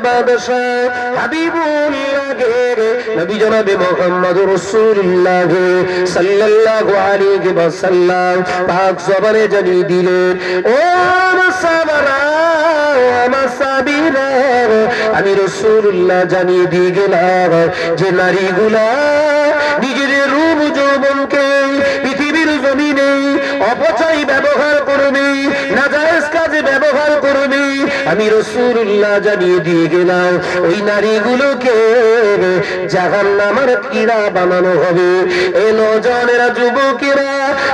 বাদশা হাবিবুল্লাহ নবী জনাবে মুহাম্মদুর রাসূলুল্লাহ সাল্লাল্লাহু আলাইহি ওয়াসাল্লাম পাক জবানে জানিয়ে দিলেন, ও সাহাবারা আমার সাহাবীরা, আমি রাসূলুল্লাহ জানিয়ে দিয়ে গেলাম যে নারীগুলা নিজেদের রূপ যৌবনকে পৃথিবীর জমিনে অপচয় ব্যবহার করবে, নাজায়েজ কাজে ব্যবহার করবে, আমি রাসূলুল্লাহ জানিয়ে দিয়ে গেলাম ওই নারীগুলোকে জাহান্নামের কীড়া বানানো হবে। এ নওজওয়ানেরা, যুবকেরা,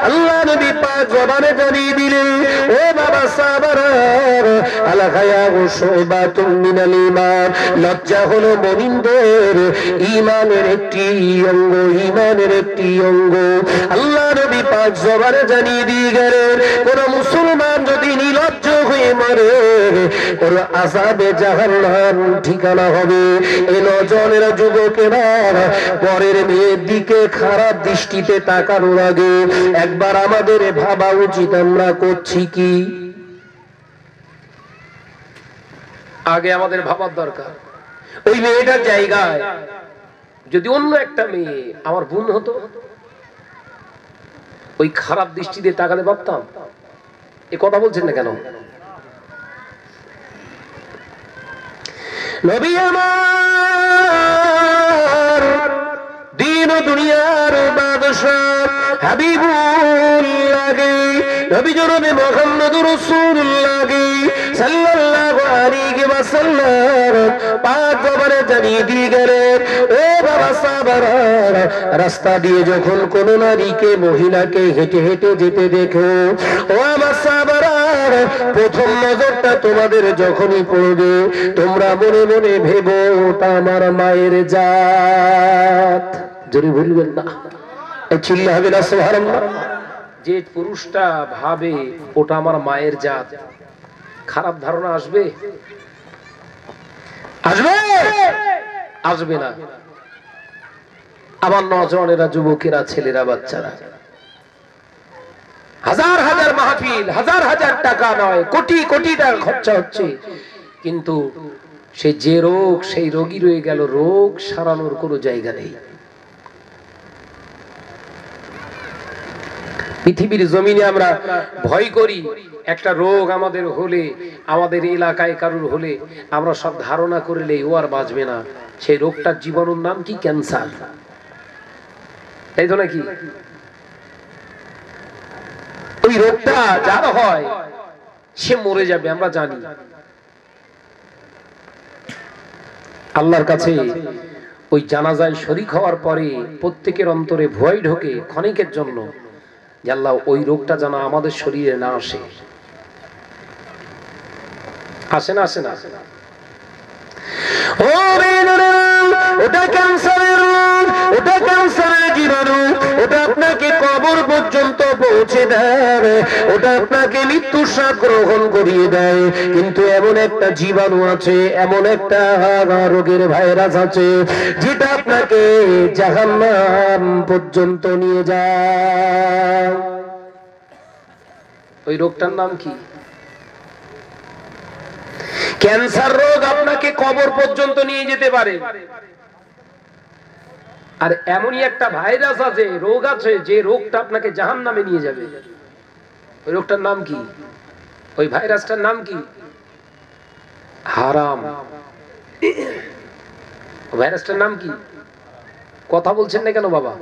আল্লাহ নবী পাক জবানে জানিয়ে দিলেন, ও বাবা সাহাবারা, আল হায়াউ শুবাতুম মিনাল ঈমান, লজ্জা হলো মুমিনদের ঈমানের একটি অঙ্গ, ঈমানের একটি অঙ্গ। আল্লাহ নবী পাক জবানে জানিয়ে দিয়ে গেলেন, কোন মুসলমান যদি নির্লজ্জ হয়ে মরে ওর আযাবে জাহান্নাম ঠিকানা হবে। এই নওজওয়ানেরা, যুবকেরা, পরের মেয়ের দিকে খারাপ দৃষ্টিতে তাকানোর আগে একবার আমাদের ভাবা উচিত আমরা করছি কি। আগে আমাদের ভাবার দরকার, ওই মেয়েটার জায়গায় যদি অন্য একটা মেয়ে আমার বোন হতো, ওই খারাপ দৃষ্টিতে তাকাতে পারতাম? এ কথা বলছেন না কেন? নবী আমার দিন ও দুনিয়ার বাদশা হাবিবুল্লাহ নবী জনাবে মুহাম্মদুর রাসূলুল্লাহ সাল্লাল্লাহু আলাইহি ওয়াসাল্লাম পাক জবানে জানিয়ে দিয়ে গেলেন, ও বাবা সাহাবারা, রাস্তা দিয়ে যখন কোন নারীকে, মহিলাকে হেঁটে হেঁটে যেতে দেখো, ও আমার সাহাবারা, প্রথম নজরটা তোমাদের যখনই পড়বে তোমরা মনে মনে ভেবো ওটা আমার মায়ের জাত। জোরে বলবেন না, চিল্লা হবে না সুবহানাল্লাহ। যে পুরুষটা ভাবে ওটা আমার মায়ের জাত, খারাপ ধারণা আসবে? আসবে? আসবে না। আমার নওজওয়ানেরা, যুবকেরা, ছেলেরা, বাচ্চারা, হাজার হাজার মাহফিল, হাজার হাজার টাকা নয়, কোটি কোটি টাকা খরচা হচ্ছে, কিন্তু সে যে রোগ, সেই রোগী রয়ে গেল, রোগ সারানোর কোনো জায়গা নেই। পৃথিবীর জমিনে আমরা ভয় করি, একটা রোগ আমাদের হলে, আমাদের এলাকায় কারুর হলে আমরা সব ধারণা করলে ও আর বাঁচবে না। সেই রোগটার জীবাণুর নাম কি? ক্যান্সার। তাই তো নাকি? ওই রোগটা যার হয় সে মরে যাবে, আমরা জানি। আল্লাহর কাছে ওই জানাজায় শরীক হওয়ার পরে প্রত্যেকের অন্তরে ভয় ঢোকে ক্ষণিকের জন্য, যে আল্লাহ ওই রোগটা যেন আমাদের শরীরে না আসে। আসে না? আসে না? ও ওটা ক্যান্সারের রোগ, ওটা ক্যান্সারের জীবাণু, ওটা আপনাকে কবর পর্যন্ত পৌঁছে দেয়, ওটা আপনাকে মৃত্যুর স্বাদ গ্রহণ করিয়ে দেয়। কিন্তু এমন একটা জীবাণু আছে, এমন একটা রোগের ভাইরাস আছে, যেটা আপনাকে জাহান্নাম পর্যন্ত নিয়ে যায়। ওই রোগটার নাম কি? ক্যান্সার রোগ আপনাকে কবর পর্যন্ত নিয়ে যেতে পারে। আর এমনই একটা ভাইরাস আছে, রোগ আছে, যে রোগটা আপনাকে জাহান্নামে নিয়ে যাবে। ওই রোগটার নাম কি? ওই ভাইরাসটার নাম কি? হারাম। ভাইরাসটার নাম কি? কথা বলছেন না কেন বাবা?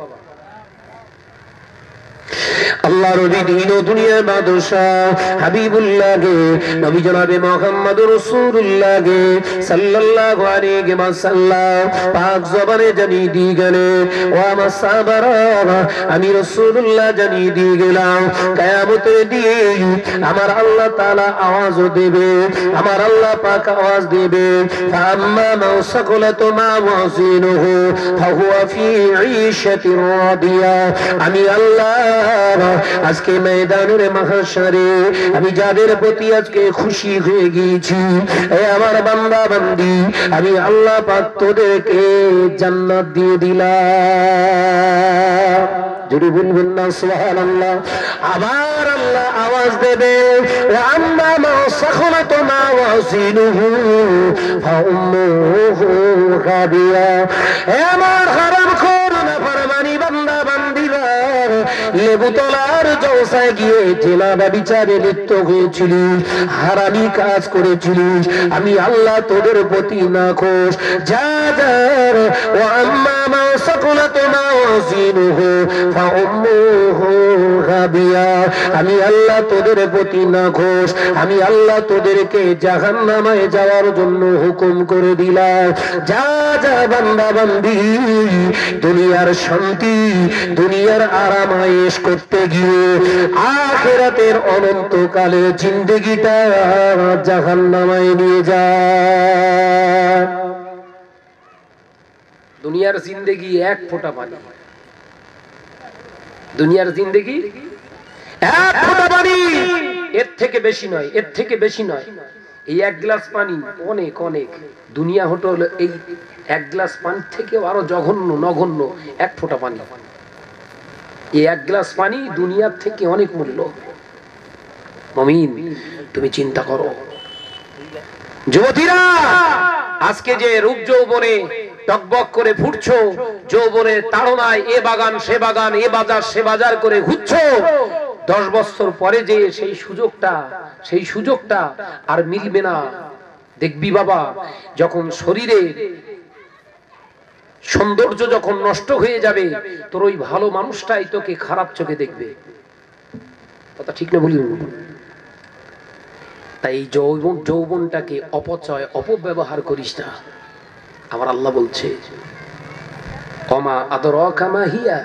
আল্লাহর দিন ও দুনিয়ার বাদশা হাবিবুল্লাহ নবী জনাবে মুহাম্মদুর রাসূলুল্লাহ সাল্লাল্লাহু আলাইহি ওয়াসাল্লাম পাক জবানে জানিয়ে দিয়ে গেলেন, ও আমার সাহাবারা, আমি রাসূলুল্লাহ জানিয়ে দিয়ে গেলাম, কিয়ামতের দিন আমার আল্লাহ তাআলা আওয়াজ দেবে, আমার আল্লাহ পাক আওয়াজ দেবে, ফাম্মা মান সাকালাত মাওয়াজিনুহু ফাহুয়া ফি ঈশাতির রাদিয়া। আমি আল্লাহ আজকে ময়দানুর মাহশরে আমি যাদের প্রতি আজকে খুশি হয়ে গিয়েছি, এ আমার বান্দা বান্দি, আমি আল্লাহ পাক তোদেরকে জান্নাত দিয়ে দিলাম। যদি বলবেন না সুবহানাল্লাহ। আবার আল্লাহ আওয়াজ দেবে আম্মা মা সাখলাত মাওয়াজিনুহু ফাউম্মুহু হাবিয়া। আমার হারামখোর নাফরমানি বান্দা বান্দিরা, লেবুতলার জলসায় গিয়ে জেনা ব্যভিচারে লিপ্ত হয়েছিলি, হারামি কাজ করেছিলিস, আমি আল্লাহ তোদের প্রতি নাখোশ। যা যার ও আম্মা মা সাকুলাত মাওয়াজিনুহু ফাউম্মুহু হাবিয়া। আমি আল্লাহ তোদের প্রতি নাখোশ, আমি আল্লাহ তোদেরকে জাহান্নামে যাওয়ার জন্য হুকুম করে দিলাম। যা যা বান্দা বান্দি, দুনিয়ার শান্তি, দুনিয়ার আরাম আয়েশ করতে গিয়ে আখিরাতের অনন্তকালে জিন্দেগিটা জাহান্নামে নিয়ে যায়। দুনিয়ার জিন্দেগি এক ফোঁটা পানি, দুনিয়ার জিন্দেগি এক ফোঁটা পানি, এর থেকে বেশি নয়, এর থেকে বেশি নয়। এই এক গ্লাস পানি অনেক অনেক, দুনিয়া হলো এই এক গ্লাস পানি থেকে আরো জঘন্য নগণ্য এক ফোঁটা পানি। এই এক গ্লাস পানি দুনিয়ার থেকে অনেক মূল্য। মুমিন, তুমি চিন্তা করো। যুবতীরা, আজকে যে রূপ যৌবনে টকবক করে ফুটছো, যৌবনের তাড়নায় এ বাগান সে বাগান, এ বাজার সে বাজার করে ঘুরছো, 10 বছর পরে যে সেই সুযোগটা আর মিলবে না। দেখবি বাবা, যখন শরীরে সৌন্দর্য যখন নষ্ট হয়ে যাবে, তোর ওই ভালো মানুষটাই তোকে খারাপ চোখে দেখবে। কথা ঠিক না বলি? তাই এই যৌবনটাকে অপচয় অপব্যবহার করিস না। আমার আল্লাহ বলছে ওমা আদরাকা মা হিয়া।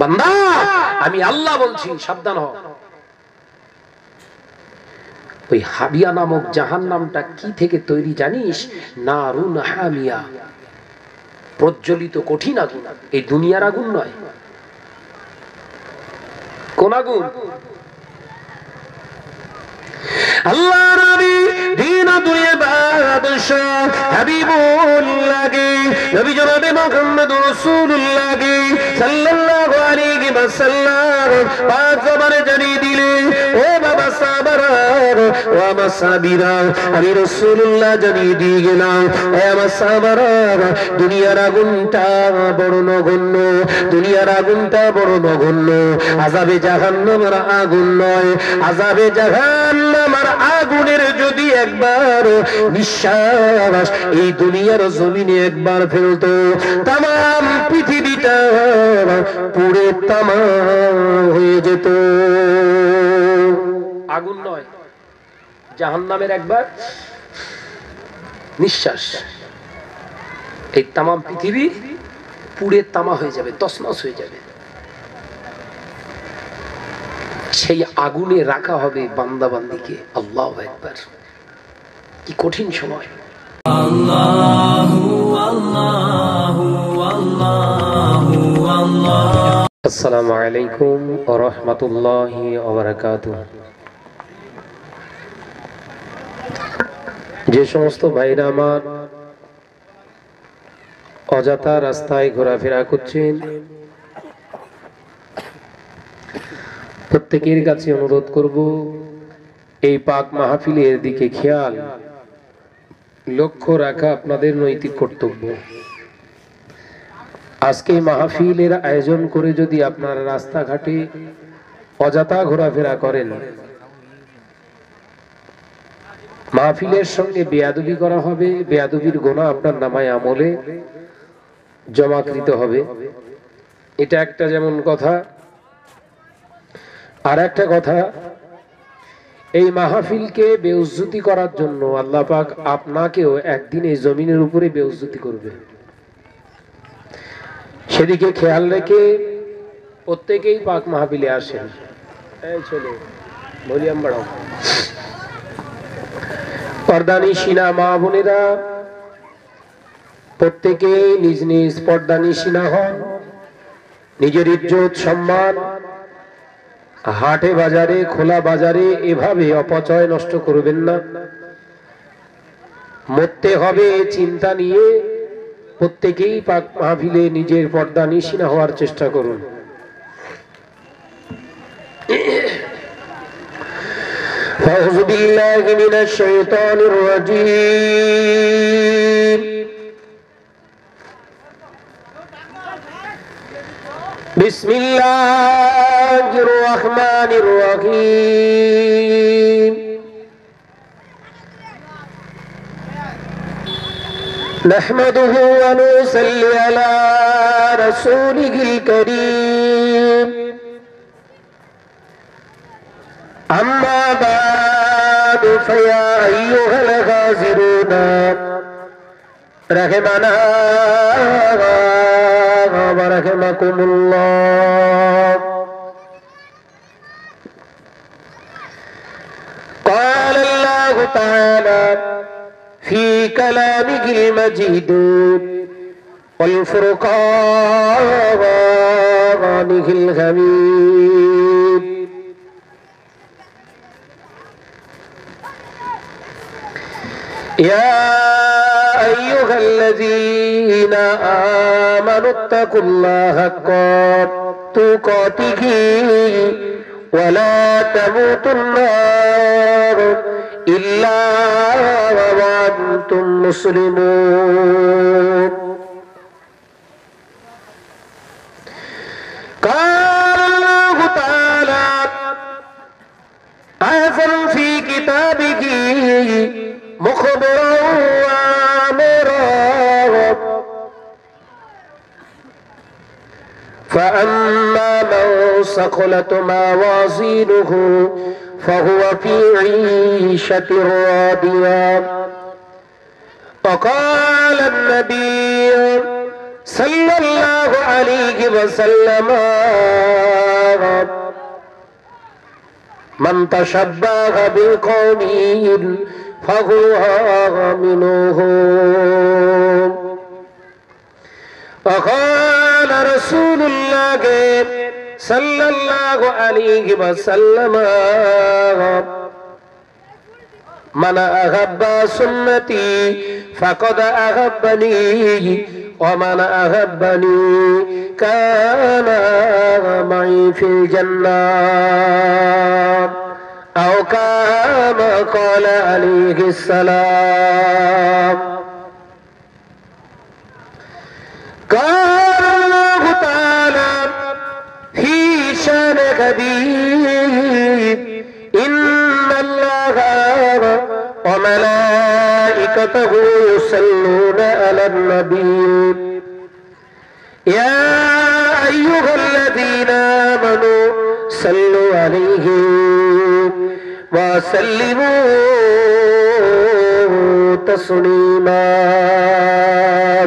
বান্দা, আমি আল্লাহ বলছি, সাবধান হ। ওই হাবিয়া নামক জাহান্নামটা কি থেকে তৈরি জানিস? নারুন হামিয়া, প্রজ্বলিত কঠিন আগুন। এই দুনিয়ার আগুন নয়। কোন আগুন? আল্লাহ নবী দিন দুনিয়া বাদশাহ হাবিবুল্লাহ নবী জনাবে মুহাম্মদ রাসূলুল্লাহ সাল্লাল্লাহু আলাইহি ওয়াসাল্লাম পাক জবানে জানিয়ে দিলেন, ও বাবা সাহাবারা, ও আমার সাহাবীরা, আমি রাসূলুল্লাহ জানিয়ে দিয়ে গেলাম, হে আমার সাহাবারা, দুনিয়ার আগুনটা বড় নগণ্য, দুনিয়ার আগুনটা বড় নগণ্য। আযাবে জাহান্নামের আগুন নয়, আযাবে জাহান্নামের আগুনের যদি একবার নিঃশ্বাস এই দুনিয়ার জমিনে একবার ফেলতো, তাম পৃথিবীটা পুড়ে তামা হয়ে যেত। আগুন নয়, জাহান্নামের একবার নিঃশ্বাস, এই তাম পৃথিবী পুড়ে তামা হয়ে যাবে, তছনছ হয়ে যাবে। সেই আগুনে রাখা হবে বান্দা বান্দিকে। আল্লাহু আকবার, কি কঠিন সময়। আসসালামু আলাইকুম ওয়া রাহমাতুল্লাহি ওয়া বারাকাতুহু। যে সমস্ত ভাইরা আমার অযথা রাস্তায় ঘোরাফেরা করছেন, প্রত্যেকের কাছে অনুরোধ করব, এই পাক মাহফিলের দিকে খেয়াল লক্ষ্য রাখা আপনাদের নৈতিক কর্তব্য। আজকে মাহফিলের আয়োজন করে যদি আপনারা রাস্তাঘাটে অযথা ঘোরাফেরা করেন, মাহফিলের সঙ্গে বেয়াদবি করা হবে, বেয়াদবির গুনাহ আপনার নামায় আমলে জমাকৃত হবে। এটা একটা যেমন কথা। আর একটা কথা, এই মাহফিলকে বেউজ্জতি করার জন্য আল্লাহ পাক আপনাকেও একদিন এই জমিনের উপরে বেউজ্জতি করবে। সেদিকে খেয়াল রেখে প্রত্যেকেই পাক মাহফিলে আসেন। এই ছেলে ভলিউম বাড়াও। পর্দানিশিনা মা বোনেরা, প্রত্যেকেই নিজ নিজ পর্দানিশিনা হন। নিজের ইজ্জত সম্মান হাটে বাজারে খোলা বাজারে এভাবে অপচয় নষ্ট করবেন না। মরতে হবে চিন্তা নিয়ে প্রত্যেকেই পাক মাহফিলে নিজের পর্দা নিশিনা হওয়ার চেষ্টা করুন। আউযু বিল্লাহি মিনাশ শাইতানির রাজীম। বিসমিল্লাহির রহমানির রহিম। نحمده ونصلي على رسوله الكريم أما بعد فيا أيها الغازرون رحمنا ورحمكم الله. قال الله تعالى في كلامه المجيد والفرقانه الحميد. يا أيها الذين آمنوا اتقوا الله حق تقاته ولا تموتن إلا وأنتم مسلمون. قال الله تعالى أيضا في كتابه مخبرا وآمرا فأما من ثقلت موازينه فهو في عيشة راضية. وقال النبي صلى الله عليه وسلم من تشبه بقوم فهو منهم. وقال رسول الله صلى الله عليه وسلم من أحب سنتي فقد أحبني ومن أحبني كان معي في الجنة أو كما قال عليه السلام. قال الله تعالى في شان حبيب إن الله وملائكته يصلون على النبي يا أيها الذين آمنوا صلوا عليه وسلموا تسليما.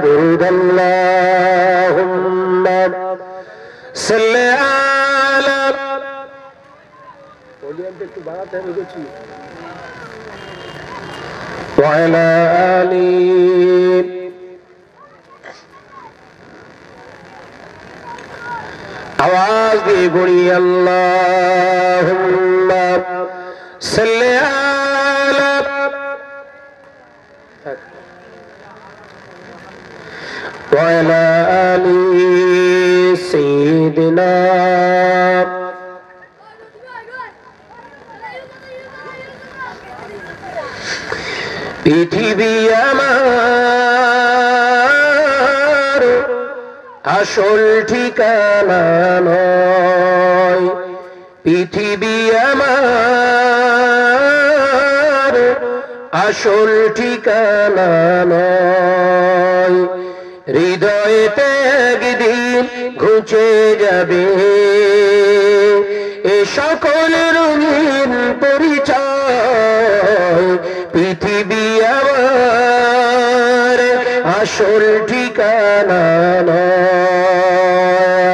درود اللهم صل على وعلى آله आवाज दे गुड़ी अल्लाहुम्मा सल्ले अला व अला आलि सय्यिदिना. पृथ्वी আমার আসল ঠিকানা নয়, পৃথিবী আমার আসল ঠিকানা নয়, হৃদয়েতে একদিন ঘুচে যাবে এ সকল রঙিন পরিচয়। পৃথিবী আমার আসল ঠিকানা নয়।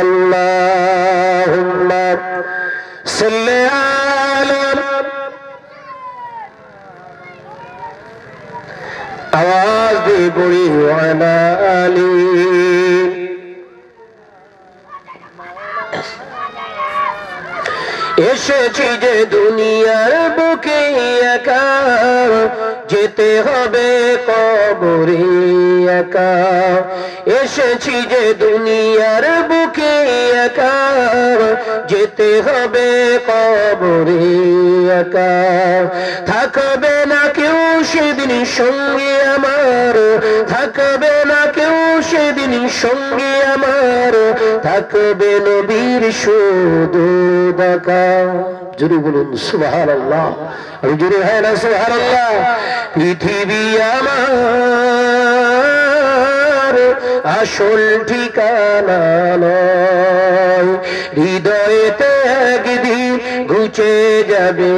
আল্লাহুম্মা সাল্লি আলা आवाज दे बड़ी वाला अली এসেছি যে দুনিয়ার বুকে একা, যেতে হবে কবরে একা। এসেছি যে দুনিয়ার বুকে একা, যেতে হবে কবরে একা। থাকবে না কেউ সেদিন সঙ্গে আমার, থাকবে না কেউ সেদিন সঙ্গে আমার, থাকবে নবীর শুধু দেখা। জোরে বলুন সুবহানাল্লাহ। আমি জোরে হয় না সুবহানাল্লাহ। পৃথিবী আমার আসল ঠিকানা নয়, হৃদয়েতে একদিন ঘুচে যাবে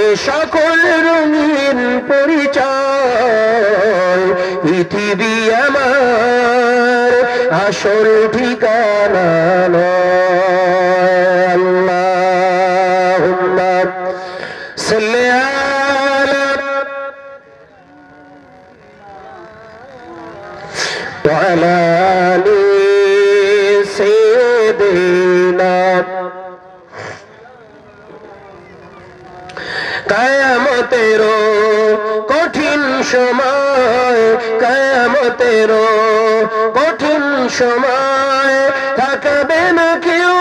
এ সকল রঙিন পরিচয়। পৃথিবী আমার আসল ঠিকানা নয়। আল্লাহুম্মা সাল্লি আলা ওয়া আলা আলি সাইয়্যিদিনা। কিয়ামতের কঠিন সময়, কিয়ামতের কঠিন সময়, থাকবে না কেউ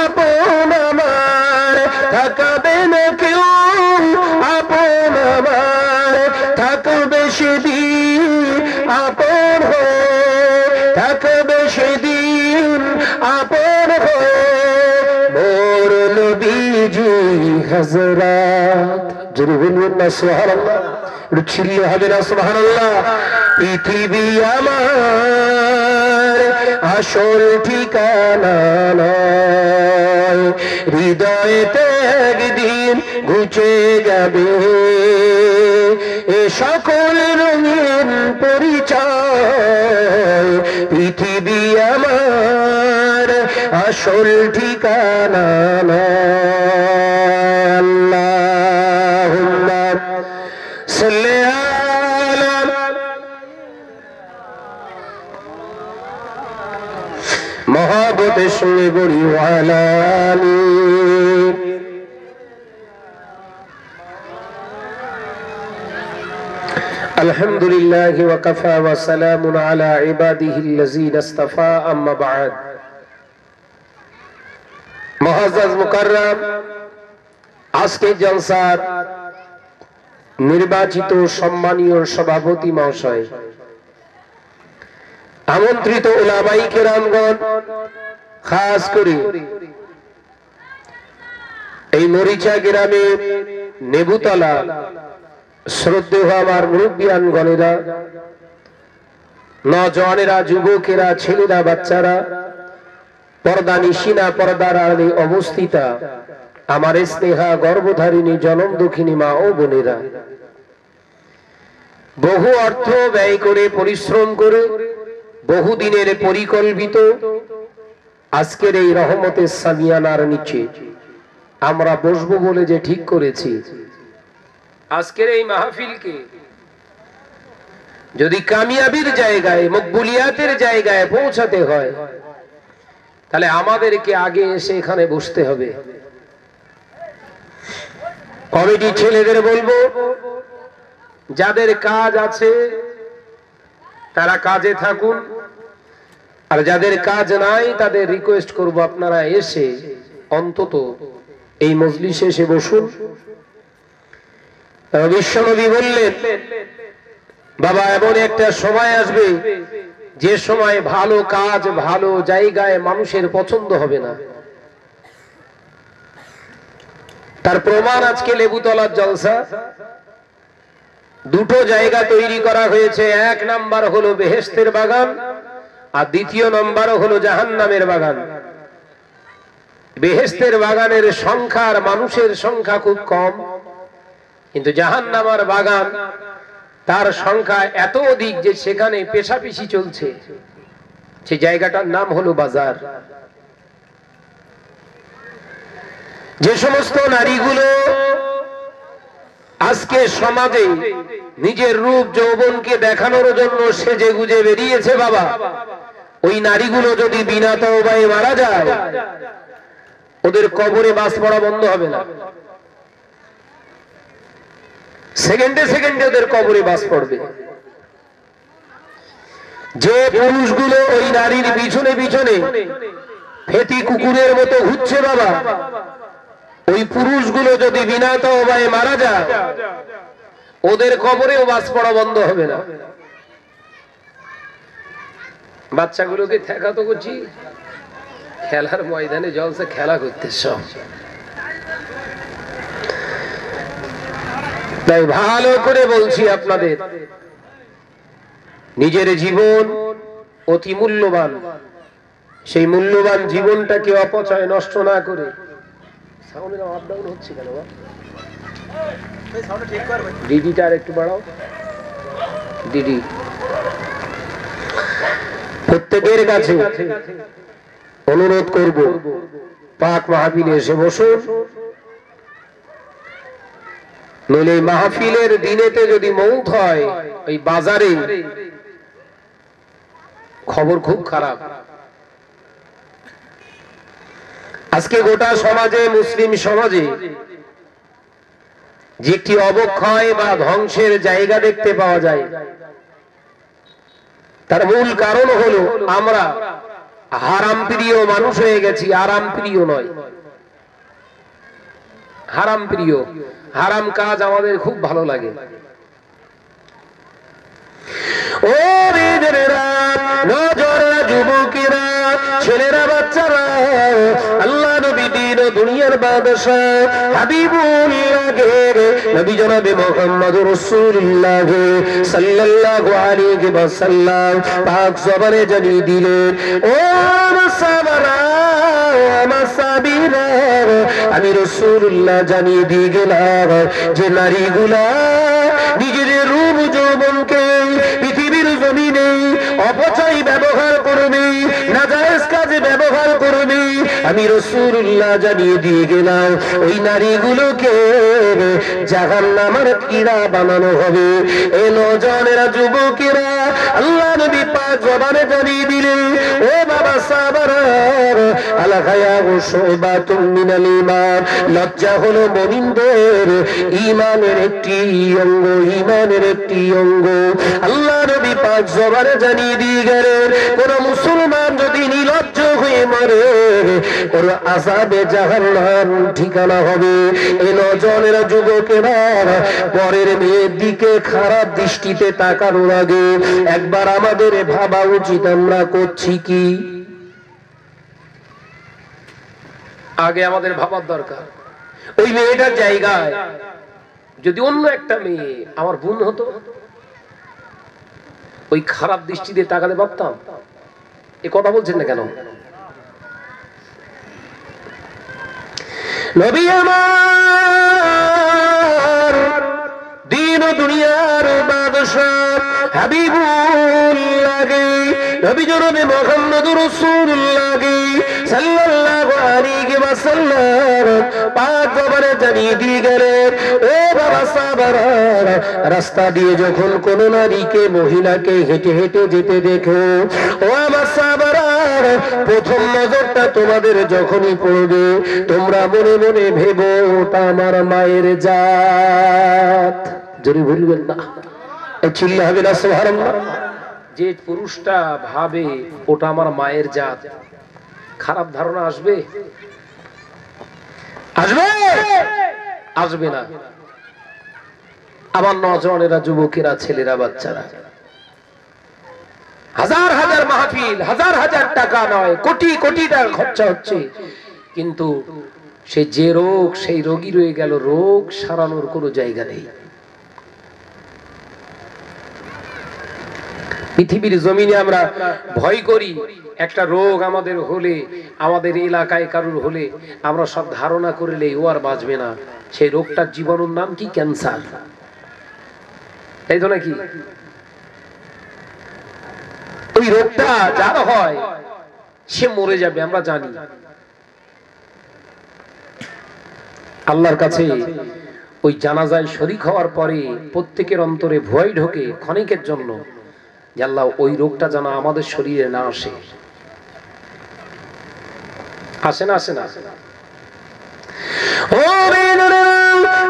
আপন আমার, থাকবে না কেউ আপন আমার, থাকবে সেদিন আপন হয়ে, থাকবে সেদিন আপন হয়ে মোর নবীজি হযরত। জোরে বলুন না সুবহানাল্লাহ। একটু চিল্লে হবে না সুবহানাল্লাহ। পৃথিবী আমার আসল ঠিকানা নয়, হৃদয়েতে একদিন ঘুচে যাবে এ সকল রঙিন পরিচয়। পৃথিবী আমার আসল ঠিকানা নয়। আল্লাহুম্মা সাল্লি আলা মহব্বতের সঙ্গে বলি ওয়া আলা আলি। আলহামদুলিল্লাহি ওয়া কাফা ওয়া সালামুন আলা ইবাদিহিল্লাযীনা ইসতাফা, আম্মা বা'দ। মুআজ্জাজ মুকাররম, আজকে জলসার নির্বাচিত সম্মানীয় সভাপতি মহাশয়, আমন্ত্রিত উলামায়ে কেরামগণ, খাস করে এই মরিচা গ্রামে নেবুতলা শ্রদ্ধেয় আমার মুরব্বিয়ানগণেরা, নওজওয়ানেরা, যুবকেরা, ছেলেরা, বাচ্চারা, পর্দা নিশিনা পর্দার আড়ালে অবস্থিতা আমার স্নেহা গর্ভধারিণী জনম দুঃখিনী মা ও বোনেরা, বহু অর্থ ব্যয় করে পরিশ্রম করে বহুদিনের পরিকল্পিত আজকের এই রহমতের সামিয়ানার নিচে আমরা বসবো বলে যে ঠিক করেছি, আজকের এই মাহফিলকে যদি কামিয়াবির জায়গায়, মকবুলিয়াতের জায়গায় পৌঁছাতে হয়, তাহলে আমাদেরকে আগে এসে এখানে বসতে হবে। কমিটি ছেলেদের বলবো, যাদের কাজ আছে তারা কাজে থাকুন, আর যাদের কাজ নাই তাদের রিকোয়েস্ট করব আপনারা এসে অন্তত এই মজলিসে এসে বসুন। বিশ্বনবী বললেন, বাবা এমন একটা সময় আসবে যে সময় ভালো কাজ ভালো জায়গায় মানুষের পছন্দ হবে না। তার প্রমাণ আজকে লেবুতলার জলসা। দুটো জায়গা তৈরি করা হয়েছে, এক নাম্বার হলো বেহেশতের বাগান, আর দ্বিতীয় নাম্বার হলো জাহান্নামের বাগান। বেহেশতের বাগানের সংখ্যার মানুষের সংখ্যা খুব কম, কিন্তু জাহান্নামের বাগান তার সংখ্যা এত অধিক যে সেখানে পেশাপিশি চলছে। সেই জায়গাটার নাম হলো বাজার। যে সমস্ত নারীগুলো আজকে সমাজে নিজের রূপ যৌবনকে দেখানোর জন্য সেজে গুজে বেরিয়েছে, বাবা ওই নারীগুলো যদি বিনা তওবায় মারা যায়, ওদের কবরে বাস পড়া বন্ধ হবে না, সেকেন্ডে সেকেন্ডে ওদের কবরে বাস পড়বে। যে পুরুষগুলো ওই নারীর পিছনে পিছনে ফেটি কুকুরের মতো ঘুরছে বাবা, ওই পুরুষগুলো যদি বিনা তওবায় মারা যায় ওদের কবরেও বাস পড়া বন্ধ হবে না। বাচ্চাগুলোকে ঠেকাতো করছি, খেলার ময়দানে জলসে খেলা করতে সব। তাই ভালো করে বলছি আপনাদের, নিজের জীবন অতি মূল্যবান, সেই মূল্যবান জীবনটাকে অপচয় নষ্ট না করে। সাউন্ডের আপ ডাউন হচ্ছে কেন? ডিডিটা আর একটু বাড়াও। ডিডি প্রত্যেকের কাছে অনুরোধ করব, পাক মাহফিলে এসে বসুন, নইলে মাহফিলের দিনেতে যদি মৌত হয় ওই বাজারে খবর খুব খারাপ। আজকে গোটা সমাজে, মুসলিম সমাজে যে একটি অবক্ষয় বা ধ্বংসের জায়গা দেখতে পাওয়া যায়, তার মূল কারণ হলো আমরা হারাম প্রিয় মানুষ হয়ে গেছি, আরাম প্রিয় নয়। হারাম প্রিয়, হারাম কাজ আমাদের খুব ভালো লাগে। ও নজরা যুবকেরা, ছেলেরা, বাচ্চারা, আল্লাহ নবী দিন দুনিয়ার বাদশাহ হাবিবুল্লাহ নবী জনাবে মুহাম্মদুর রাসূলুল্লাহ সাল্লাল্লাহু আলাইহি ওয়াসাল্লাম পাক জবানে জানিয়ে দিলেন, ও সাহাবারা, সাবিরা, আমি রাসূলুল্লাহ জানিয়ে দিয়ে গেলাম যে নারীগুলা নিজেদের রূপ যৌবনকে পৃথিবীর জমিনে অপচয় ব্যবহার করবে, নাজায়েজ কাজে ব্যবহার করবে, আমি রাসূলুল্লাহ জানিয়ে দিয়ে গেলাম ওই নারীগুলোকে জাহান্নামের কীড়া বানানো হবে। এ নওজওয়ানেরা, যুবকেরা, আল্লাহ নবী পাক জবানে জানিয়ে দিলেন, ও বাবা সাহাবারা, আল হায়াউ শুবাতুম মিনাল ঈমান, লজ্জা হলো মুমিনদের ঈমানের একটি অঙ্গ, ঈমানের একটি অঙ্গ। আল্লাহ নবী পাক জবানে জানিয়ে দিয়ে গেলেন, কোন মুসলমান যদি নির্লজ্জ হয়ে মরে ওর আযাবে জাহান্নাম ঠিকানা হবে। এই নওজওয়ানেরা, যুবকেরা, পরের মেয়ের দিকে খারাপ দৃষ্টিতে তাকানোর আগে একবার আমাদের ভাবা উচিত আমরা করছি কি। আগে আমাদের ভাবার দরকার, ওই মেয়েটার জায়গায় যদি অন্য একটা মেয়ে আমার বোন হতো, ওই খারাপ দৃষ্টিতে তাকালে ভাবতাম? এ কথা বলছেন না কেন? নবী আমার দিন ও দুনিয়ার বাদশাহ হাবিবুল্লাহ নবী জনাবে মুহাম্মদুর রাসূলুল্লাহ সাল্লাল্লাহু আলাইহি ওয়াসাল্লাম পাক জবানে জানিয়ে দিয়ে গেলেন, ও বাবা সাহাবারা, রাস্তা দিয়ে যখন কোন নারীকে, মহিলাকে হেঁটে হেঁটে যেতে দেখো, ও আমার সাহাবারা, প্রথম নজরটা তোমাদের যখনই পড়বে তোমরা মনে মনে ভেবো ওটা আমার মায়ের জাত। জোরে বলবেন না, চিল্লা হবে না সুবহানাল্লাহ। যে পুরুষটা ভাবে ওটা আমার মায়ের জাত, খারাপ ধারণা আসবে? আসবে? আসবে না। আমার নওজওয়ানেরা, যুবকেরা, ছেলেরা, বাচ্চারা, হাজার হাজার মাহফিল, হাজার হাজার টাকা নয়, কোটি কোটি টাকা খরচা হচ্ছে, কিন্তু সে যে রোগ, সেই রোগী রয়ে গেল, রোগ সারানোর কোনো জায়গা নেই। পৃথিবীর জমিনে আমরা ভয় করি, একটা রোগ আমাদের হলে, আমাদের এলাকায় কারুর হলে আমরা সব ধারণা করলে ও আর বাঁচবে না। সেই রোগটার জীবাণুর নাম কি? ক্যান্সার, তাই তো নাকি? ওই রোগটা যার হয় সে মরে যাবে, আমরা জানি। আল্লাহর কাছে ওই জানাজায় শরীক হওয়ার পরে প্রত্যেকের অন্তরে ভয় ঢোকে ক্ষণিকের জন্য, যে আল্লাহ ওই রোগটা যেন আমাদের শরীরে না আসে। আসে না? আসে না? ও মেয়েরা,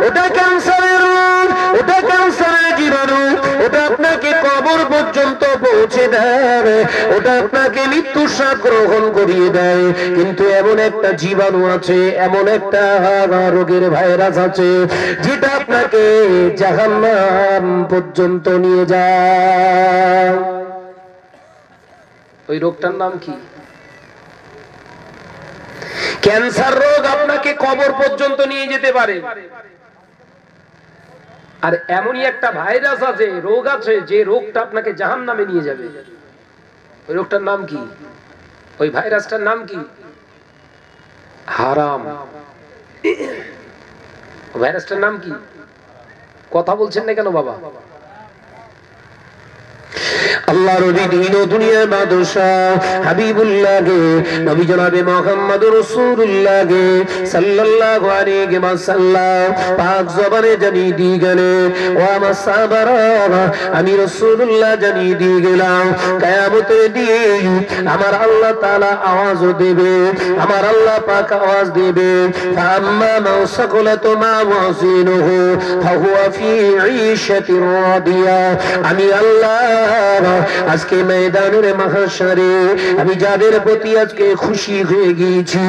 ওটা ক্যান্সারের রোগ, ওটা ক্যান্সারের জীবাণু, ওটা আপনাকে কবর পর্যন্ত পৌঁছে দেয়, ওটা আপনাকে মৃত্যুর স্বাদ গ্রহণ করিয়ে দেয়। কিন্তু এমন একটা জীবাণু আছে, এমন একটা রোগের ভাইরাস আছে যেটা আপনাকে জাহান্নাম পর্যন্ত নিয়ে যায়। ওই রোগটার নাম কি? ক্যান্সার রোগ আপনাকে কবর পর্যন্ত নিয়ে যেতে পারে। আর এমনই একটা ভাইরাস আছে, রোগ আছে, যে রোগটা আপনাকে জাহান্নামে নিয়ে যাবে। ওই রোগটার নাম কি? ওই ভাইরাসটার নাম কি? হারাম। ভাইরাসটার নাম কি? কথা বলছেন না কেন বাবা? আল্লাহর নবী দিন ও দুনিয়ার বাদশাহ হাবিবুল্লাহ গে, নবী জনাবে মুহাম্মদুর রাসূলুল্লাহ গে সাল্লাল্লাহু আলাইহি ওয়াসাল্লাম পাক জবানে জানিয়ে দিয়ে গেলেন, ও আমার সাহাবারা, আমি রাসূলুল্লাহ জানিয়ে দিয়ে গেলাম, কিয়ামতের দিন আমার আল্লাহ তাআলা আওয়াজ দেবে, আমার আল্লাহ পাক আওয়াজ দেবে, ফাম্মা মান সাকালাত মাওয়াজিনুহু ফাহুয়া ফি ঈশাতির রাদিয়া। আমি আল্লাহ আজকে ময়দানের মাহশরে আমি যাদের প্রতি আজকে খুশি হয়ে গিয়েছি,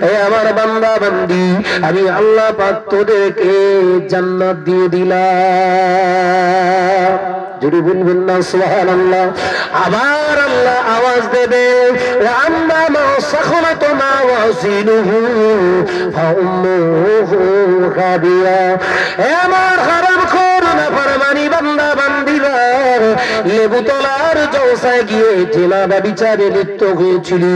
এ আমার বান্দা বান্দি, আমি আল্লাহ পাক তোদেরকে জান্নাত দিয়ে দিলাম। যদি বলবেন না সুবহানাল্লাহ। আবার আল্লাহ আওয়াজ দেবে, আম্মা মা সাখালাত মাওয়াজিনুহু ফাউম্মুহু খাবিয়া। হে আমার হারামখোর নাফরমানি বান্দা বান্দিরা, লেবুতলার জলসায় গিয়ে জেলা ব্যভিচারে লিপ্ত হয়েছিলি,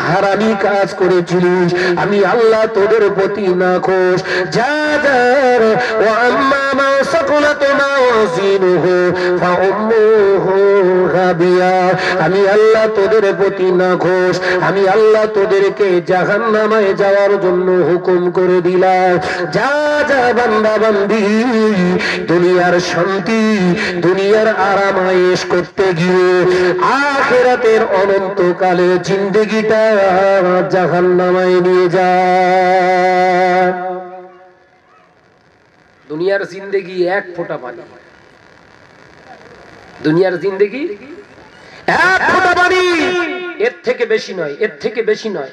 হারামি কাজ করেছিলি, আমি আল্লাহ তোদের প্রতি নাখোশ। যা যার ও আম্মা মা সাকালাত মাওয়াজিনুহু ফাউম্মুহু খাবিয়া। আমি আল্লাহ তোদের প্রতি নাখোশ, আমি আল্লাহ তোদেরকে জাহান্নামে যাওয়ার জন্য হুকুম করে দিলাম। যা যা বান্দা বান্দি, দুনিয়ার শান্তি, দুনিয়ার আরাম আয়েশ করতে গিয়ে আখিরাতের অনন্তকালে জিন্দেগিটা জাহান্নামে নিয়ে যায়। দুনিয়ার জিন্দেগি এক ফোঁটা পানি, দুনিয়ার জিন্দেগি এক ফোঁটা পানি, এর থেকে বেশি নয়, এর থেকে বেশি নয়।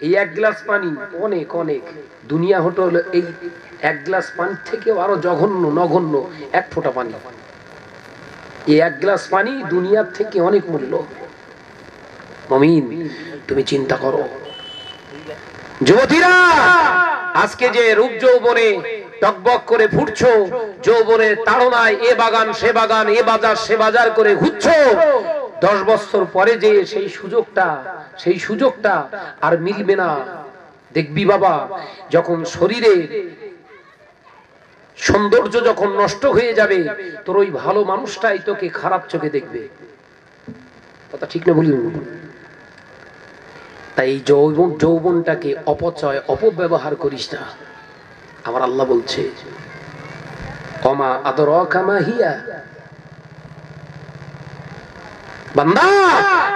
এই এক গ্লাস পানি অনেক অনেক, দুনিয়া হলো এই এক গ্লাস পানি থেকে আরো জঘন্য নগণ্য এক ফোঁটা পানি। এই এক গ্লাস পানি দুনিয়ার থেকে অনেক মূল্য। মুমিন, তুমি চিন্তা করো। যুবতীরা, আজকে যে রূপ যৌবনে টকবক করে ফুটছো, যৌবনের তাড়নায় এ বাগান সে বাগান, এ বাজার সে বাজার করে ঘুরছো, 10 বছর পরে যে সেই সুযোগটা আর মিলবে না। দেখবি বাবা, যখন শরীরে সৌন্দর্য যখন নষ্ট হয়ে যাবে, তোর ওই ভালো মানুষটাই তোকে খারাপ চোখে দেখবে। কথা ঠিক না বলি? তাই এই যৌবনটাকে অপচয় অপব্যবহার করিস না। আমার আল্লাহ বলছে, ওমা আদরাকা মা হিয়া। বান্দা,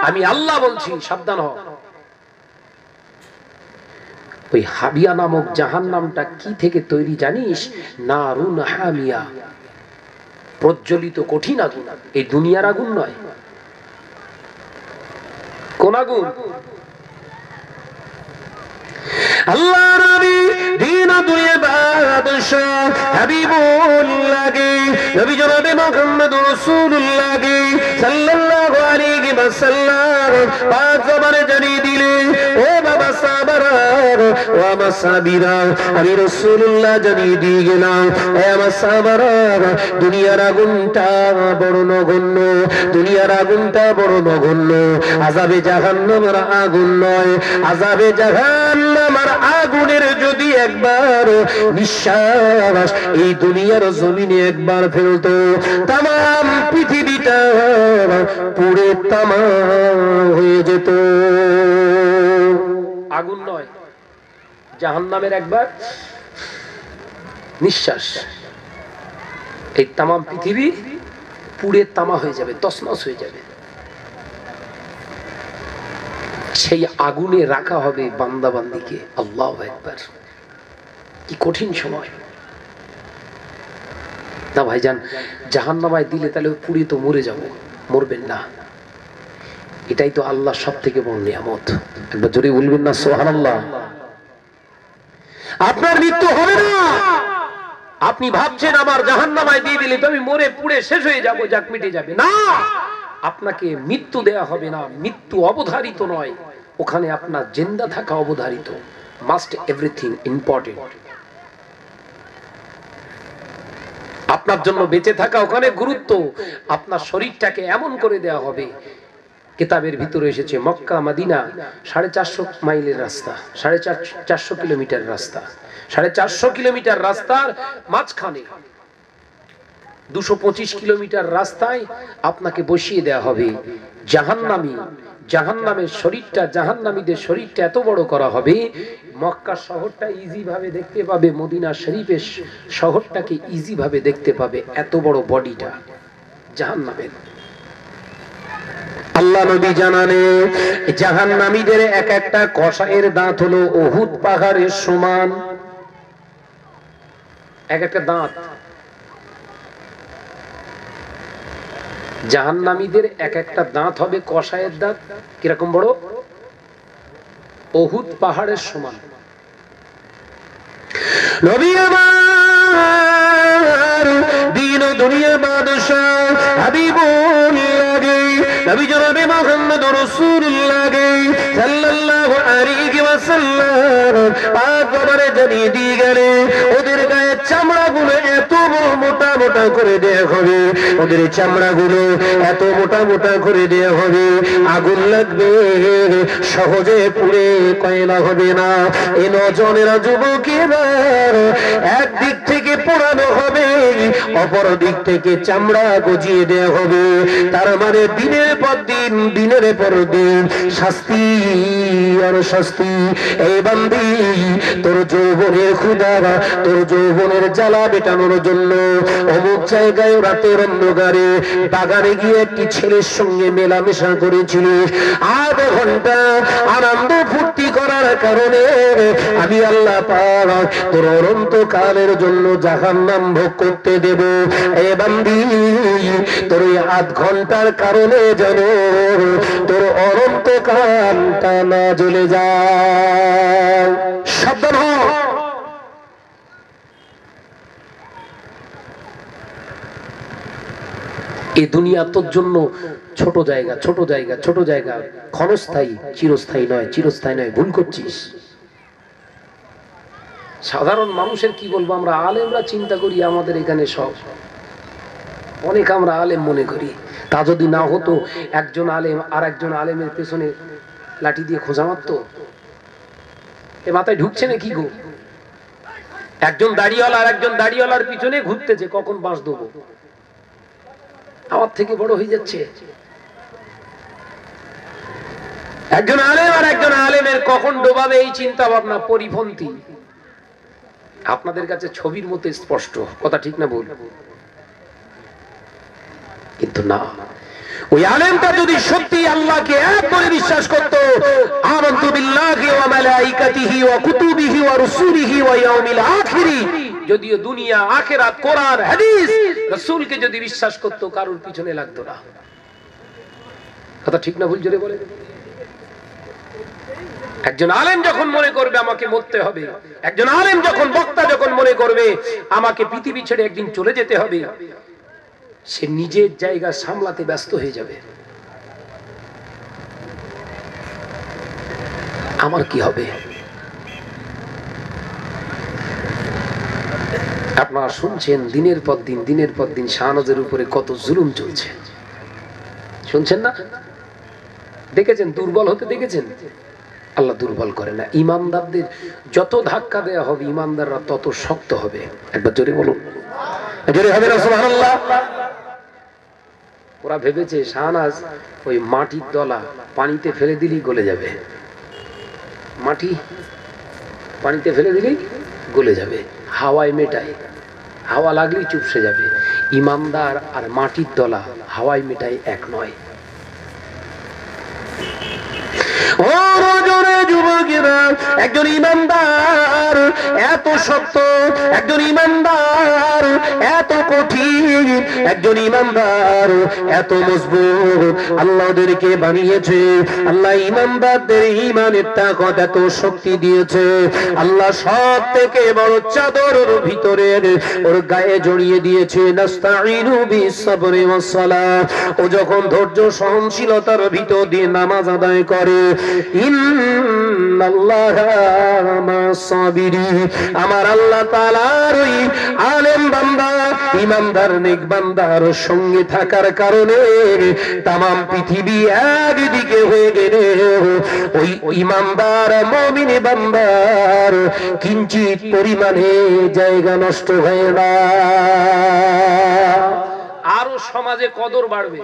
আমি আল্লাহ বলছি, সাবধান হ। ওই হাবিয়া নামক জাহান্নামটা কি থেকে তৈরি জানিস? নারুন হামিয়া, প্রজ্বলিত কঠিন আগুন। এই দুনিয়ার আগুন নয়। কোন আগুন? আল্লাহ নবী দিন দুনিয়া বাদশাহ হাবিবুল্লাহ গে, নবী জনাবে মুহাম্মদুর রাসূলুল্লাহ সাল্লাল্লাহু আলাইহি ওয়াসাল্লাম পাক জবানে জানিয়ে দিলেন, ও বাবা সাহাবারা, ও আমার সাহাবীরা, আমি রাসূলুল্লাহ জানিয়ে দিয়ে গেলাম, হে আমার সাহাবারা, দুনিয়ার আগুনটা বড় নগণ্য, দুনিয়ার আগুনটা বড় নগণ্য। আযাবে জাহান্নামের আগুন নয়, আযাবে জাহান্নামের আগুনের যদি একবার নিঃশ্বাস এই দুনিয়ার জমিনে একবার ফেলতো, তাম পৃথিবীটা পুড়ে তামা হয়ে যেত। আগুন নয়, জাহান্নামের একবার নিঃশ্বাস, এই তাম পৃথিবী পুড়ে তামা হয়ে যাবে, তছনছ হয়ে যাবে। সেই আগুনে রাখা হবে বান্দা বান্দিকে। আল্লাহু আকবার। কি কঠিন সময় না ভাইজান। জাহান্নামায় দিলে তাহলে পুড়ে তো মরে যাব, মরবেন না। এটাই তো আল্লাহ সব থেকে বড় নিয়ামত। একবার জোরে বলবেন না সুবহানাল্লাহ। আপনার মৃত্যু হবে না। আপনি ভাবছেন আমার জাহান্নামায় দিয়ে দিলে তো আমি মরে পুড়ে শেষ হয়ে যাব, যাক মিটে যাবে। না, আপনাকে মৃত্যু দেয়া হবে না। মৃত্যু অবধারিত নয়, ওখানে আপনার জিন্দা থাকা অবধারিত। Must everything important. আপনার জন্য বেঁচে থাকা ওখানে গুরুত্ব। আপনার শরীরটাকে এমন করে দেয়া হবে, কিতাবের ভিতরে এসেছে মক্কা মদিনা 450 মাইলের রাস্তা, 450 কিলোমিটার রাস্তা। 450 কিলোমিটার রাস্তার মাঝখানে 225 কিলোমিটার রাস্তায় আপনাকে বসিয়ে দেয়া হবে জাহান্নামী। জাহান্নামের শরীরটা, জাহান্নামীদের শরীরটা এত বড় করা হবে, মক্কা শহরটা ইজি ভাবে দেখতে পাবে, মদিনা শরীফের শহরটাকে ইজি ভাবে দেখতে পাবে, এত বড় বডিটা জাহান্নামের। আল্লাহ নবী জানানে জাহান্নামীদের এক একটা কষায়ের দাঁত হলো উহুদ পাহাড়ের সমান। এক একটা দাঁত জাহান্নামীদের এক একটা দাঁত হবে কষায়ের দাঁত। কিরকম বড়? উহুদ পাহাড়ের সমান। নবী আমার দিন ও দুনিয়ার বাদশা হাবিবুল্লাহ নবী জনাবে মুহাম্মদুর রাসূলুল্লাহ সাল্লাল্লাহু আলাইহি ওয়াসাল্লাম পাক বাবারে জানিয়ে দিয়ে গেলে ওদের গায়ের চামড়াগুলো এত মোটা মোটা করে দেয়া হবে, ওদের চামড়াগুলো এত মোটা মোটা করে দেয়া হবে, আগুন লাগবে সহজে পুড়ে কয়লা হবে না। এই নজনেরা যুবকেরা একদিক থেকে পোড়ানো হবে, অপর দিক থেকে চামড়া গজিয়ে দেয়া হবে। তার মানে দিনের পর দিন, দিনের পর দিন শাস্তি আর শাস্তি। এই বান্দি, তোর যৌবনের ক্ষুধা, তোর যৌবনের জ্বালা মেটানোর জন্য অমুক জায়গায় রাতের অন্ধকারে বাগানে গিয়ে একটি ছেলের সঙ্গে মেলামেশা করেছিলিস, 8 ঘন্টা আনন্দ ফুর্তি করার কারণে আমি আল্লাহ পাক তোর অনন্তকালের জন্য জাহান্নাম ভোগ করতে দেব। এ বান্দি, তোর এই 8 ঘন্টার কারণে যেন তোর অনন্তকালটা না জ্বলে যায়। সাবধান হ। এই দুনিয়া তোর জন্য ছোট জায়গা, ছোট জায়গা, ছোট জায়গা, ক্ষণস্থায়ী, চিরস্থায়ী নয়, চিরস্থায়ী নয়। ভুল করছিস। সাধারণ মানুষের কি বলবো, আমরা আলেমরা চিন্তা করি আমাদের এখানে সব অনেক, আমরা আলেম মনে করি। তা যদি না হতো, একজন আলেম আর একজন আলেমের পেছনে লাঠি দিয়ে খোঁজা মারতো। এ মাথায় ঢুকছে না কি গো? একজন দাড়িওয়ালা আর একজন দাড়িওয়ালার পিছনে ঘুরতেছে, কখন বাঁশ দেবো, আমার থেকে বড় হয়ে যাচ্ছে। একজন আলেম আর একজন আলেমের কখন ডোবাবে, এই চিন্তা ভাবনা পরিপন্থী। আপনাদের কাছে ছবির মতো স্পষ্ট কথা, ঠিক না ভুল? কিন্তু না, ওই আলেমটা যদি সত্যি আল্লাহকে এক বলে বিশ্বাস করত, আমানতু বিল্লাহি ওয়া মালাইকাতিহি ওয়া কুতুবিহি ওয়া রুসুলিহি ওয়া ইয়াউমিল আখির, যদিও দুনিয়া আখিরাত কোরআন হাদিস রাসূলকে যদি বিশ্বাস করত, কারোর পিছনে লাগতো না। কথা ঠিক না ভুল জোরে বলে? একজন আলেম যখন মনে করবে আমাকে মরতে হবে, একজন আলেম যখন, বক্তা যখন মনে করবে আমাকে পৃথিবী ছেড়ে একদিন চলে যেতে হবে, সে নিজের জায়গা সামলাতে ব্যস্ত হয়ে যাবে। আমার কি হবে? আপনারা শুনছেন দিনের পর দিন, দিনের পর দিন শাহনজের উপরে কত জুলুম চলছে, শুনছেন না? দেখেছেন দুর্বল হতে, দেখেছেন? আল্লাহ দুর্বল করে না। ইমানদারদের যত ধাক্কা দেয়া হবে, ইমানদাররা তত শক্ত হবে। একবার জোরে বলুন, জোরে হবে না সুবহানাল্লাহ? ওরা ভেবেছে শাহনাজ ওই মাটির দলা পানিতে ফেলে দিলেই গলে যাবে, মাটি পানিতে ফেলে দিলেই গলে যাবে, হাওয়ায় মেটায়, হাওয়া লাগলেই চুপসে যাবে। ইমানদার আর মাটির দলা হাওয়ায় মেটায় এক নয়। ও যুবকেরা, একজন ইমানদার এত সত্য একজন ইমানদার এত কঠিন, একজন ইমানদার এত মজবুত আল্লাহ ওদেরকে বানিয়েছে। আল্লাহ ইমানদারদের ঈমানের তাকত এত শক্তি দিয়েছে। আল্লাহ সব থেকে বড় চাদর ওর ভিতরে ওর গায়ে জড়িয়ে দিয়েছে। নাস্তাঈনু বিস-সাবরি ওয়াস-সালাহ। ও যখন ধৈর্য সহনশীলতার ভিতর দিয়ে নামাজ আদায় করে, ইন্নাল্লাহা মা'আস-সাবিরিন, আমার আল্লাহ তাআলার ওই আলেম বান্দা ইমানদার নেক বান্দার সঙ্গে থাকার কারণে তামাম পৃথিবী একদিকে হয়ে গেলে ওই ইমানদার মুমিন বান্দার কিঞ্চিত পরিমাণে জায়গা নষ্ট হয় না। আরো সমাজে কদর বাড়বে।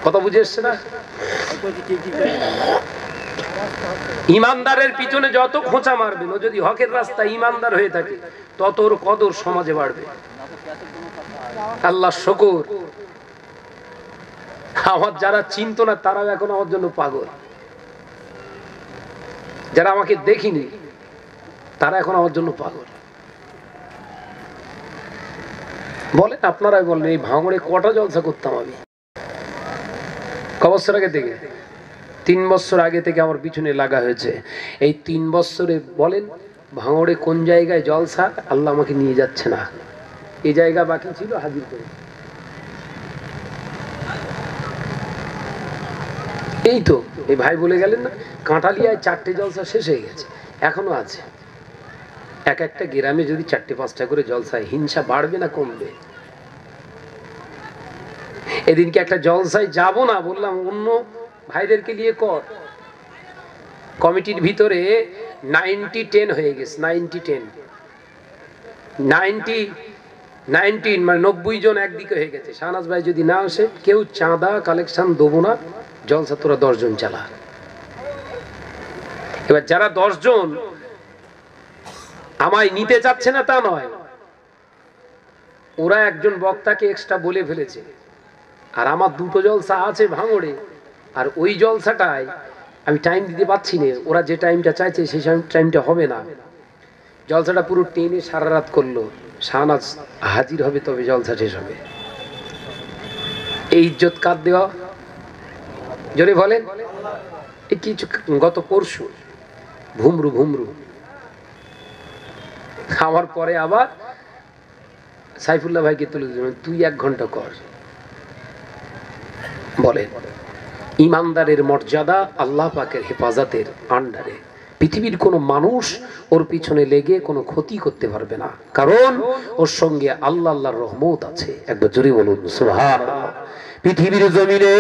কথা বুঝে এসছে না? ইমানদারের পিছনে যত খোঁচা মারবেন, ও যদি হকের রাস্তা ইমানদার হয়ে থাকে তত ওর কদর সমাজে বাড়বে। আল্লাহ শুকর, আমার যারা চিনত না তারাও এখন আমার জন্য পাগল। যারা আমাকে দেখিনি তারা এখন আমার জন্য পাগল। বলেন, আপনারাই বলেন, এই ভাঙড়ে কটা জলসা করতাম আমি? ক বছর আগে থেকে? 3 বছর আগে থেকে আমার পিছনে লাগা হয়েছে। এই 3 বছরে বলেন ভাঙড়ে কোন জায়গায় জলসা আল্লাহ আমাকে নিয়ে যাচ্ছে না? এই জায়গা বাকি ছিল, হাজির করে। এই তো এই ভাই বলে গেলেন না, কাঁঠালিয়ায় 4টে জলসা শেষ হয়ে গেছে, এখনো আছে। এক একটা গ্রামে যদি 4-5টা করে জলসায়, হিংসা বাড়বে না কমবে? এদিনকে একটা জলসায় যাব না, বললাম অন্য ভাইদেরকে নিয়ে কর। কমিটির ভিতরে 90-10 হয়ে গেছে। 90-10 মানে 90 জন একদিকে হয়ে গেছে। শাহনাজ ভাই যদি না আসে, কেউ চাঁদা কালেকশন দেবো না, জলসা তোরা 10 জন চালা। এবার যারা 10 জন আমায় নিতে চাচ্ছে না তা নয়, ওরা একজন বক্তাকে এক্সট্রা বলে ফেলেছে। আর আমার 2টো জলসা আছে ভাঙড়ে, আর ওই জলসাটায় আমি টাইম দিতে পারছি না। ওরা যে টাইমটা চাইছে সেই টাইমটা হবে না। জলসাটা পুরো টেনে সারা রাত করলো। শাহনাজ হাজির হবে তবে জলসা শেষ হবে। এই ইজ্জত কার দেওয়া? জোরে বলেন। এই কিছু গত পরশু ভুমরু আমার পরে আবার সাইফুল্লাহ ভাইকে তুলে দিলেন, তুই 1 ঘন্টা কর। বলেন, ইমানদারের মর্যাদা আল্লাহ পাকের হেফাজতের আন্ডারে। পৃথিবীর কোনো মানুষ ওর পিছনে লেগে কোনো ক্ষতি করতে পারবে না, কারণ ওর সঙ্গে আল্লাহর রহমত আছে। একবার জোরে বলুন সুবহানাল্লাহ। পৃথিবীর জমিনে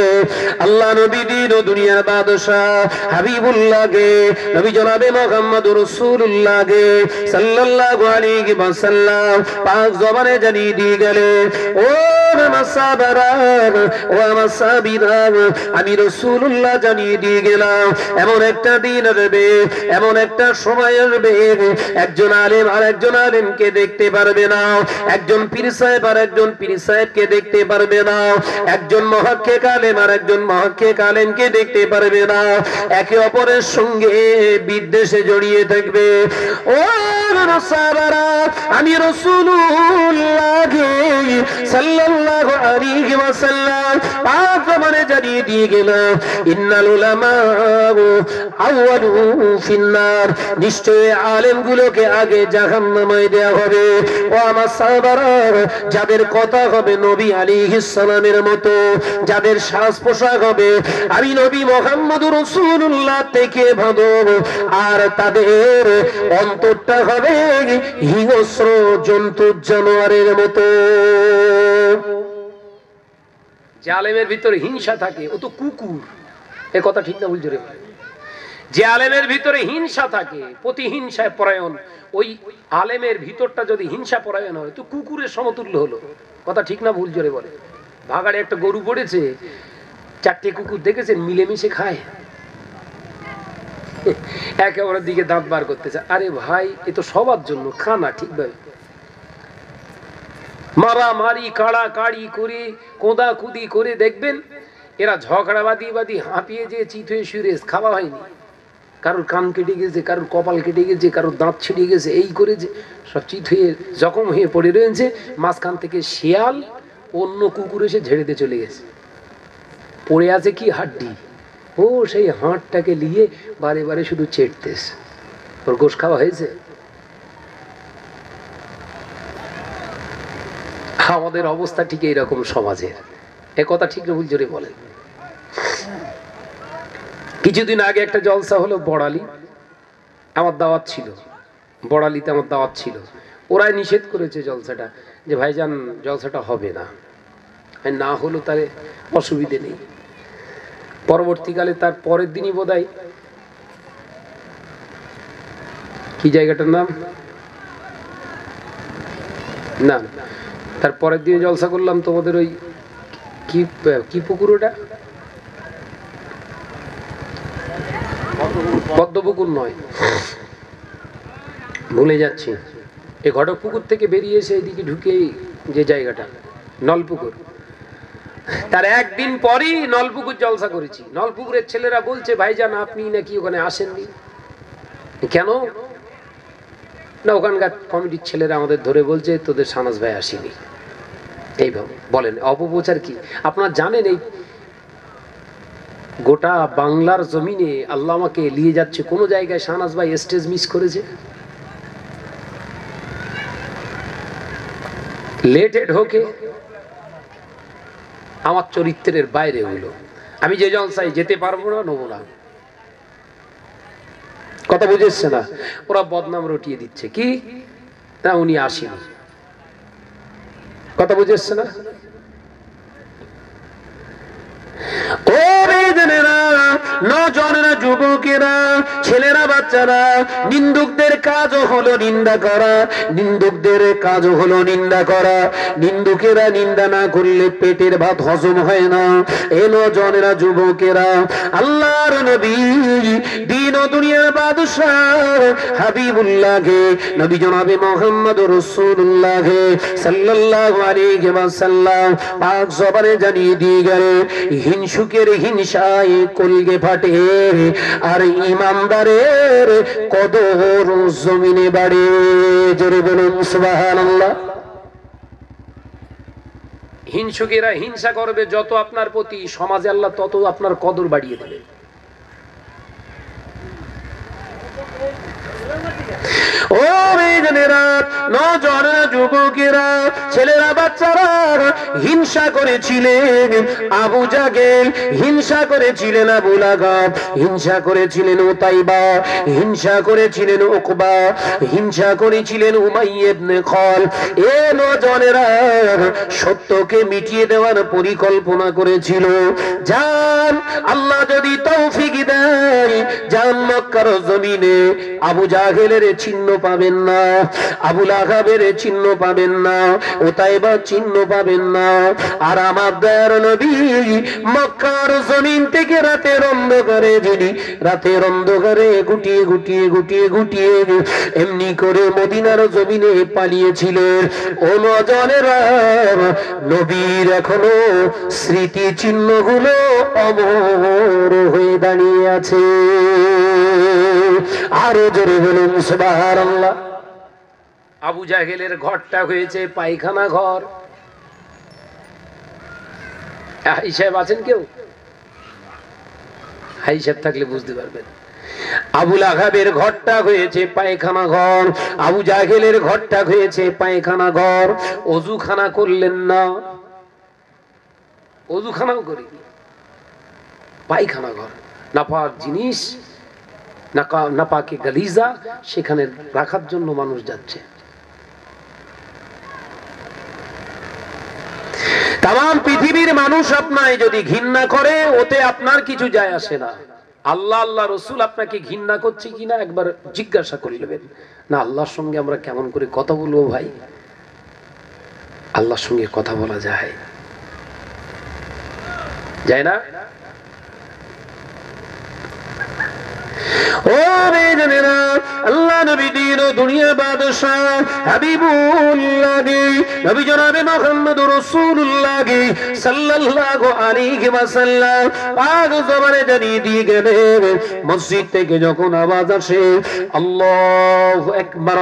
আল্লাহ নবী দিন ও দুনিয়ার বাদশা হাবিবুল্লাহকে, নবী জনাবে মুহাম্মদুর রাসূলুল্লাহকে সাল্লাল্লাহু আলাইহি ওয়াসাল্লাম পাক জবানে জানিয়ে দিয়ে গেলেন, ও আমার সাহাবারা, ও আমার সাহাবীরা, আমি রাসূলুল্লাহ জানিয়ে দিয়ে গেলাম, এমন একটা দিন আসবে, এমন একটা সময় আসবে, একজন আলেম আর একজন আলেমকে দেখতে পারবে না, একজন পীর সাহেব আর একজন পীর সাহেবকে দেখতে পারবে না, একজন মুহাক্কিক আলেম আর একজন মুহাক্কিক আলেমকে দেখতে পারবে না, একে অপরের সঙ্গে বিদ্বেষে জড়িয়ে থাকবে। ও সাহাবারা, আমি রাসূলুল্লাহ সাল্লাল্লাহু আলাইহি ওয়াসাল্লাম পাক জবানে জানিয়ে দিয়ে গেলাম, ইন্নাল উলামা আউয়ালু ফিন্নার, নিশ্চয়ই আলেমগুলোকে আগে জাহান্নামে দেয়া হবে। ও আমার সাহাবারা, যাদের কথা হবে নবী আলাইহিস সালামের মতো, যাদের শ্বাস প্রশ্বাস হবে আমি নবী মুহাম্মদুর রাসূলুল্লাহ থেকে ভালো, আর তাদের অন্তরটা হবে হিংস্র জন্তু জানোয়ারের মতো। যে আলেমের ভিতরে হিংসা থাকে ও তো কুকুর। এ কথা ঠিক না ভুল? জোরে বলেন। যে আলেমের ভিতরে হিংসা থাকে, প্রতিহিংসায় পরায়ণ, ওই আলেমের ভিতরটা যদি হিংসা পরায়ণ হয় তো কুকুরের সমতুল্য হলো। কথা ঠিক না ভুল? জোরে বলে। ভাগাড়ে একটা গরু পড়েছে, 4টে কুকুর দেখেছেন মিলেমিশে খায়, একে অপরের দিকে দাঁত বার করতেছে। আরে ভাই, এ তো সবার জন্য খানা, ঠিক ভাই? মারামারি কাড়াকাড়ি করে কোদাকুদি করে দেখবেন এরা ঝগড়াবাদি হাঁপিয়ে যে চিত হয়ে শুয়ে খাওয়া হয়নি। কারোর কান কেটে গেছে, কারোর কপাল কেটে গেছে, কারোর দাঁত ছিঁড়ে গেছে, এই করেছে, সব চিত হয়ে জখম হয়ে পড়ে রয়েছে। মাঝখান থেকে শিয়াল অন্য কুকুর এসে ঝেড়ে দিয়ে চলে গেছে। পড়ে আছে কি হাড্ডি, ও সেই হাড়টাকে নিয়ে বারে বারে শুধু চেটতেছে। ওর গোশ খাওয়া হয়েছে। আমাদের অবস্থা ঠিক এইরকম সমাজের। এ কথা ঠিক না ভুল জোরে বলেন। কিছুদিন আগে একটা জলসা হলো বড়ালি, আমার দাওয়াত ছিল, বড়ালিতে আমার দাওয়াত ছিল। ওরাই নিষেধ করেছে জলসাটা, যে ভাইজান জলসাটা হবে না, না হলো তারে অসুবিধে নেই। পরবর্তীকালে তার পরের দিনই বোধহয়, কি জায়গাটার নাম না, তার পরের দিনে জলসা করলাম তোমাদের ওই কি পুকুর, ওটা পদ্মপুকুর নয়, ভুলে যাচ্ছি। এই ঘটক পুকুর থেকে বেরিয়ে এসে এইদিকে ঢুকে যে জায়গাটা নলপুকুর, তার একদিন পরই নলপুকুর জলসা করেছি। নলপুকুরের ছেলেরা বলছে ভাইজান আপনি নাকি ওখানে আসেননি কেন? না ওখানকার কমিটির ছেলেরা আমাদের ধরে বলছে তোদের শাহনাজ ভাই আসেনি। এইভাবে বলেন অপপ্রচার কি? আপনারা জানেন এই গোটা বাংলার জমিনে আল্লাহ আমাকে নিয়ে যাচ্ছে, কোন জায়গায় শাহনাজ ভাই স্টেজ মিস করেছে? লেটেড হোকে আমার চরিত্রের বাইরে হইল। আমি যে জলসায় যেতে পারবো না, নেবো না। কথা বুঝেছে না? ওরা বদনাম রটিয়ে দিচ্ছে কি না উনি আসেনি। কথা বুঝেছে না? ও বেদনেরা, নজনেরা, যুবকেরা, ছেলেরা, বাচ্চারা, নিন্দুকদের কাজও হলো নিন্দা করা, নিন্দুকদের কাজও হলো নিন্দা করা। নিন্দুকেরা নিন্দা না করলে পেটের ভাত হজম হয় না। এ নজনেরা, যুবকেরা, আল্লাহর নবী, দিন ও দুনিয়ার বাদশাহ হাবিবুল্লাহকে, নবী জনাবে মুহাম্মদ রাসূলুল্লাহ সাল্লাল্লাহু আলাইহি ওয়াসাল্লাম পাক জবানে জানিয়ে দিয়ে গেল, হিংসুকের হিংসায় কলগে ফাটে আর ইমানদারের কদর জমিনে বাড়ে। জোরে বলুন সুবহানাল্লাহ। হিংসুকেরা হিংসা করবে যত আপনার প্রতি, সমাজে আল্লাহ তত আপনার কদর বাড়িয়ে দেবে। ও মেয়েরা, নজনেরা, যুবকেরা, ছেলেরা, বাচ্চারা, হিংসা করেছিলেন আবু জাহেল, হিংসা করেছিলেন আবু লাহাব, হিংসা করেছিলেন উতাইবা, হিংসা করেছিলেন উকবা, হিংসা করেছিলেন উমাইয়া ইবনে খালদ। এ নজনেরা সত্যকে মিটিয়ে দেওয়ার পরিকল্পনা করেছিল। জান আল্লাহ যদি তৌফিক দেয়, জান মক্কার জমিনে আবু জাহেলের চিহ্ন পাবেন না, আবু লাহাবের চিহ্ন পাবেন না, উতাইবার চিহ্ন পাবেন না। আর আমার দয়ার নবী মক্কার জমিন থেকে রাতের অন্ধকারে, যিনি রাতের অন্ধকারে গুটিয়ে গুটিয়ে গুটিয়ে গুটিয়ে এমনি করে মদিনার জমিনে পালিয়েছিলেন। ও নজনেরা, নবীর এখনো স্মৃতি চিহ্নগুলো অমর হয়ে দাঁড়িয়ে আছে। আরো জোরে বলুন সুবহানাল্লাহ। আবু জাহেলের ঘরটা হয়েছে পায়খানা ঘর। হিসাব আছেন কেউ? হিসাব থাকলে বুঝতে পারবেন। আবু লাহাবের ঘরটা হয়েছে পায়খানা ঘর, আবু জাহেলের ঘরটা হয়েছে পায়খানা ঘর। অজুখানা করলেন না, অজুখানাও করি, পায়খানা ঘর, নাপাক জিনিস, নাপাকে গালিজা সেখানে রাখার জন্য মানুষ যাচ্ছে। তাম পৃথিবীর মানুষ আপনায় যদি ঘৃণা করে, ওতে আপনার কিছু যায় আসে না। আল্লাহ আল্লাহ রসুল আপনাকে ঘৃণা করছে কিনা একবার জিজ্ঞাসা করে নেবেন। না আল্লাহর সঙ্গে আমরা কেমন করে কথা বলবো ভাই? আল্লাহর সঙ্গে কথা বলা যায়, যায় না? ও বেজনেরা, আল্লাহ নবী দিন ও দুনিয়ার বাদশাহ হাবিবুল্লাহ নবী জনাবে মুহাম্মদুর রাসূলুল্লাহ সাল্লাল্লাহু আলাইহি ওয়াসাল্লাম পাক জবানে জানিয়ে দিয়ে গেলেন, মসজিদ থেকে যখন আওয়াজ আসে আল্লাহু আকবার